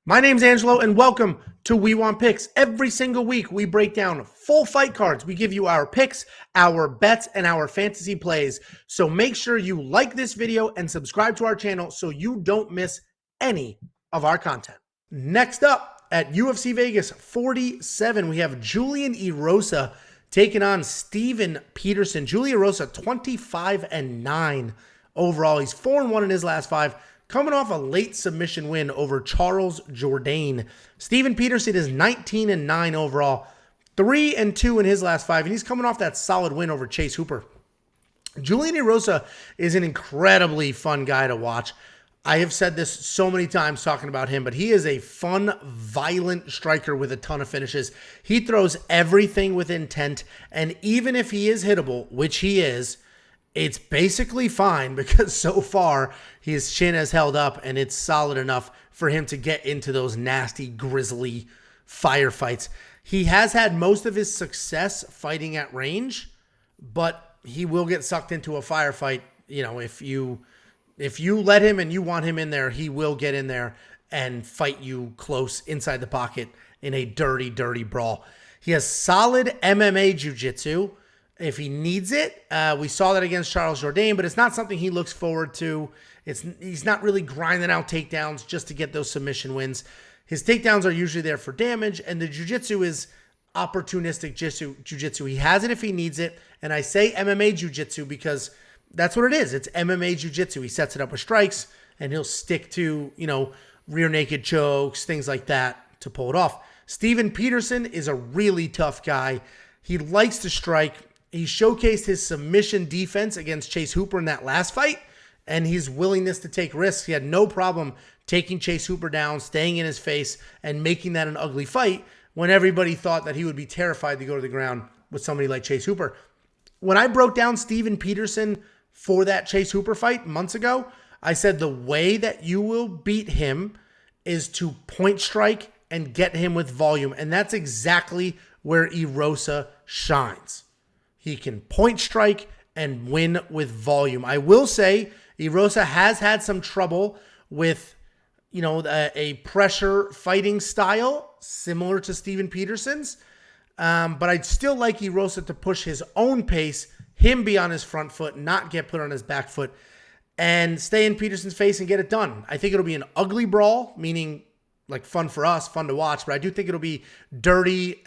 My name's Angelo, and welcome to We Want Picks. Every single week, we break down full fight cards. We give you our picks, our bets, and our fantasy plays. So make sure you like this video and subscribe to our channel so you don't miss any of our content. Next up at UFC Vegas 47, we have Julian Erosa taking on Steven Peterson. Julian Erosa, 25-9 overall. He's 4-1 in his last five. Coming off a late submission win over Charles Jourdain. Steven Peterson is 19-9 overall, 3-2 in his last five, and he's coming off that solid win over Chase Hooper. Julian Erosa is an incredibly fun guy to watch. I have said this so many times talking about him, but he is a fun, violent striker with a ton of finishes. He throws everything with intent, and even if he is hittable, which he is, it's basically fine because so far his chin has held up and it's solid enough for him to get into those nasty, grisly firefights. He has had most of his success fighting at range, but he will get sucked into a firefight. You know, if you let him and you want him in there, he will get in there and fight you close inside the pocket in a dirty, dirty brawl. He has solid MMA jiu-jitsu. If he needs it, we saw that against Charles Jourdain, but it's not something he looks forward to. He's not really grinding out takedowns just to get those submission wins. His takedowns are usually there for damage, and the jiu-jitsu is opportunistic jiu-jitsu. He has it if he needs it, and I say MMA jiu-jitsu because that's what it is. It's MMA jiu-jitsu. He sets it up with strikes, and he'll stick to, rear naked chokes, things like that to pull it off. Steven Peterson is a really tough guy. He likes to strike. He showcased his submission defense against Chase Hooper in that last fight and his willingness to take risks. He had no problem taking Chase Hooper down, staying in his face, and making that an ugly fight when everybody thought that he would be terrified to go to the ground with somebody like Chase Hooper. When I broke down Steven Peterson for that Chase Hooper fight months ago, I said the way that you will beat him is to point strike and get him with volume, and that's exactly where Erosa shines. He can point strike and win with volume. I will say Erosa has had some trouble with, a pressure fighting style similar to Steven Peterson's. But I'd still like Erosa to push his own pace, him be on his front foot, not get put on his back foot, and stay in Peterson's face and get it done. I think it'll be an ugly brawl, meaning like fun for us, fun to watch, but I do think it'll be dirty.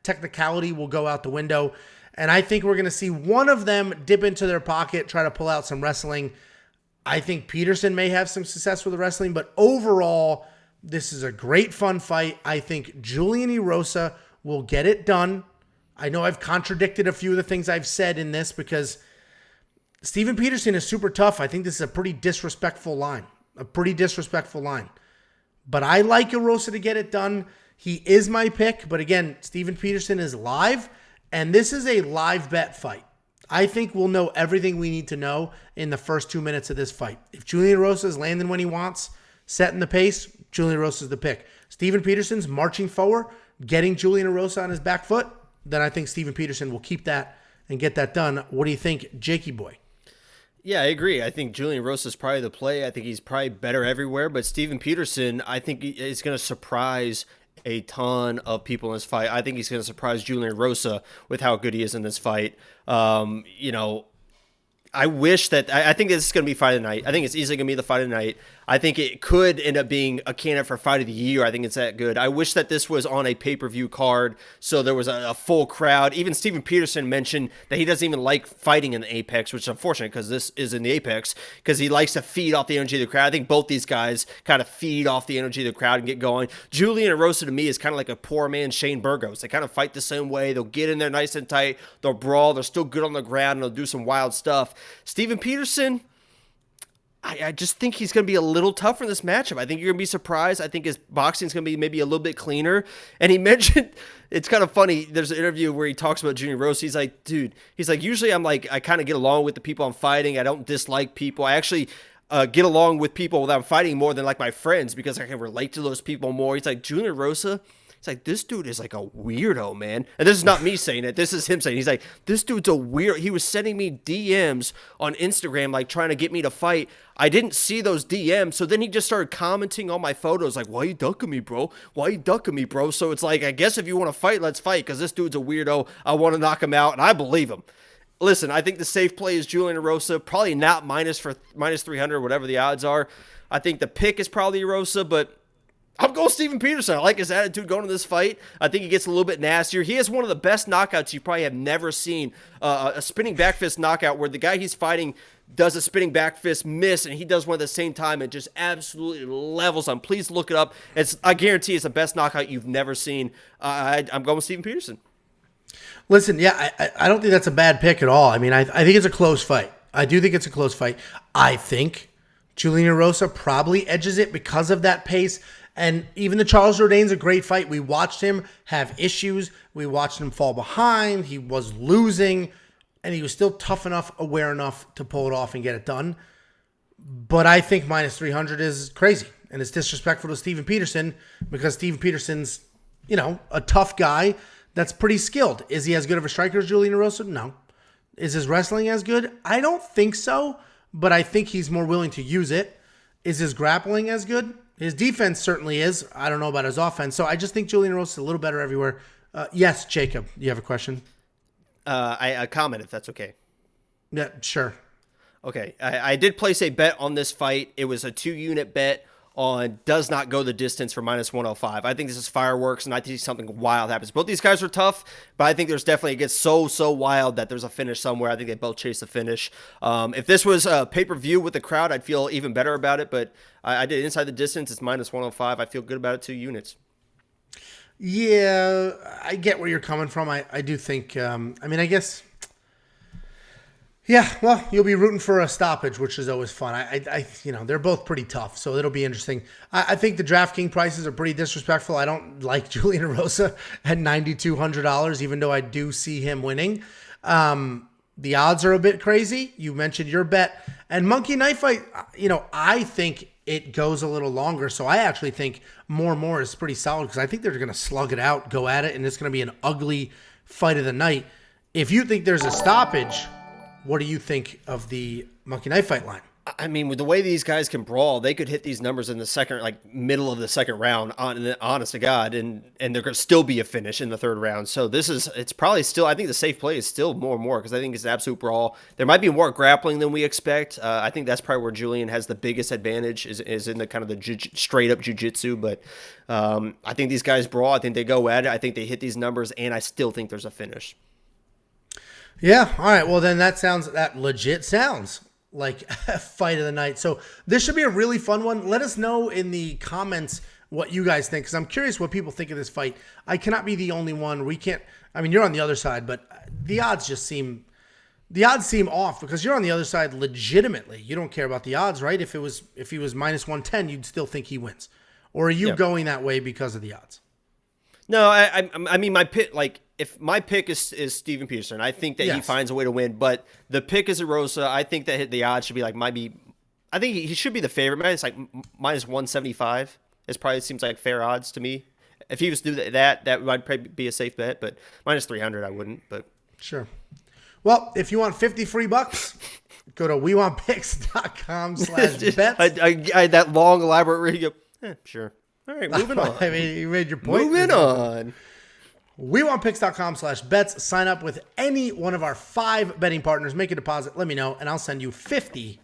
Technicality will go out the window. And I think we're going to see one of them dip into their pocket, try to pull out some wrestling. I think Peterson may have some success with the wrestling, but overall, this is a great fun fight. I think Julian Erosa will get it done. I know I've contradicted a few of the things I've said in this because Steven Peterson is super tough. I think this is a pretty disrespectful line. But I like Erosa to get it done. He is my pick, but again, Steven Peterson is live. And this is a live bet fight. I think we'll know everything we need to know in the first 2 minutes of this fight. If Julian Erosa is landing when he wants, setting the pace, Julian Erosa is the pick. Steven Peterson's marching forward, getting Julian Erosa on his back foot, then I think Steven Peterson will keep that and get that done. What do you think, Jakey boy? Yeah, I agree. I think Julian Erosa is probably the play. I think he's probably better everywhere. But Steven Peterson, I think is going to surprise a ton of people in this fight. I think he's going to surprise Julian Erosa with how good he is in this fight. I wish that I think this is going to be fight of the night. I think it's easily going to be the fight of the night. I think it could end up being a candidate for fight of the year. I think it's that good. I wish that this was on a pay-per-view card so there was a full crowd. Even Steven Peterson mentioned that he doesn't even like fighting in the Apex, which is unfortunate because this is in the Apex, because he likes to feed off the energy of the crowd. I think both these guys kind of feed off the energy of the crowd and get going. Julian Erosa to me is kind of like a poor man Shane Burgos. They kind of fight the same way. They'll get in there nice and tight. They'll brawl. They're still good on the ground, and they'll do some wild stuff. Steven Peterson, I just think he's going to be a little tougher in this matchup. I think you're going to be surprised. I think his boxing is going to be maybe a little bit cleaner. And he mentioned, it's kind of funny, there's an interview where he talks about Julian Erosa. He's like, dude, usually I'm like, I kind of get along with the people I'm fighting. I don't dislike people. I actually get along with people that I'm fighting more than like my friends because I can relate to those people more. He's like, Julian Erosa, He's like, this dude is like a weirdo, man. And this is not me saying it. This is him saying it. He's like, this dude's a weird. He was sending me DMs on Instagram, like trying to get me to fight. I didn't see those DMs. So then he just started commenting on my photos like, why you ducking me, bro? Why you ducking me, bro? So it's like, I guess if you want to fight, let's fight, because this dude's a weirdo. I want to knock him out, and I believe him. Listen, I think the safe play is Julian Erosa. Probably not minus 300, whatever the odds are. I think the pick is probably Erosa, but I'm going Steven Peterson. I like his attitude going to this fight. I think he gets a little bit nastier. He has one of the best knockouts you probably have never seen. A spinning back fist knockout where the guy he's fighting does a spinning back fist miss, and he does one at the same time and just absolutely levels him. Please look it up. I guarantee it's the best knockout you've never seen. I'm going with Steven Peterson. Listen, yeah, I don't think that's a bad pick at all. I mean, I think it's a close fight. I do think it's a close fight. I think Julian Erosa probably edges it because of that pace. And even the Charles Jourdain's a great fight. We watched him have issues. We watched him fall behind. He was losing, and he was still tough enough, aware enough to pull it off and get it done. But I think minus 300 is crazy, and it's disrespectful to Steven Peterson because Steven Peterson's, a tough guy that's pretty skilled. Is he as good of a striker as Julian Erosa? No. Is his wrestling as good? I don't think so, but I think he's more willing to use it. Is his grappling as good? His defense certainly is. I don't know about his offense. So I just think Julian Erosa is a little better everywhere. Yes, Jacob, you have a question? A comment, if that's okay. Yeah, sure. Okay. I did place a bet on this fight. It was a 2-unit bet on does not go the distance for minus 105. I think this is fireworks, and I think something wild happens. Both these guys are tough, but I think there's definitely, it gets so wild that there's a finish somewhere. I think they both chase the finish. If this was a pay-per-view with the crowd, I'd feel even better about it, but I did inside the distance. It's minus 105. I feel good about it, 2 units. Yeah, I get where you're coming from. I do think, I guess... Yeah, well, you'll be rooting for a stoppage, which is always fun. They're both pretty tough, so it'll be interesting. I think the DraftKings prices are pretty disrespectful. I don't like Julian Erosa at $9,200, even though I do see him winning. The odds are a bit crazy. You mentioned your bet. And Monkey Knife Fight, I think it goes a little longer, so I actually think more is pretty solid because I think they're going to slug it out, go at it, and it's going to be an ugly fight of the night. If you think there's a stoppage... What do you think of the Monkey Knife Fight line? I mean, with the way these guys can brawl, they could hit these numbers in the second, middle of the second round, honest to God, and there could still be a finish in the third round. So it's probably still, I think the safe play is still more because I think it's an absolute brawl. There might be more grappling than we expect. I think that's probably where Julian has the biggest advantage is in the kind of the straight up jiu-jitsu. But I think these guys brawl. I think they go at it. I think they hit these numbers, and I still think there's a finish. Yeah. All right. Well, then that legit sounds like a fight of the night. So this should be a really fun one. Let us know in the comments what you guys think, because I'm curious what people think of this fight. I cannot be the only one. You're on the other side, but the odds seem off because you're on the other side legitimately. You don't care about the odds, right? If he was minus 110, you'd still think he wins. Or are you going that way because of the odds? No, I mean, my pick, if my pick is Steven Peterson, I think that he finds a way to win, but the pick is Erosa. I think that the odds should be I think he should be the favorite. It's minus 175. It probably seems like fair odds to me. If he was to do that might probably be a safe bet, but minus 300, I wouldn't, but. Sure. Well, if you want 50 free bucks, go to wewantpicks.com/bets. I had that long, elaborate reading. Sure. All right, moving on. I mean, you made your point. Moving on. wewantpicks.com/bets. Sign up with any one of our 5 betting partners. Make a deposit. Let me know, and I'll send you $50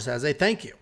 as a thank you.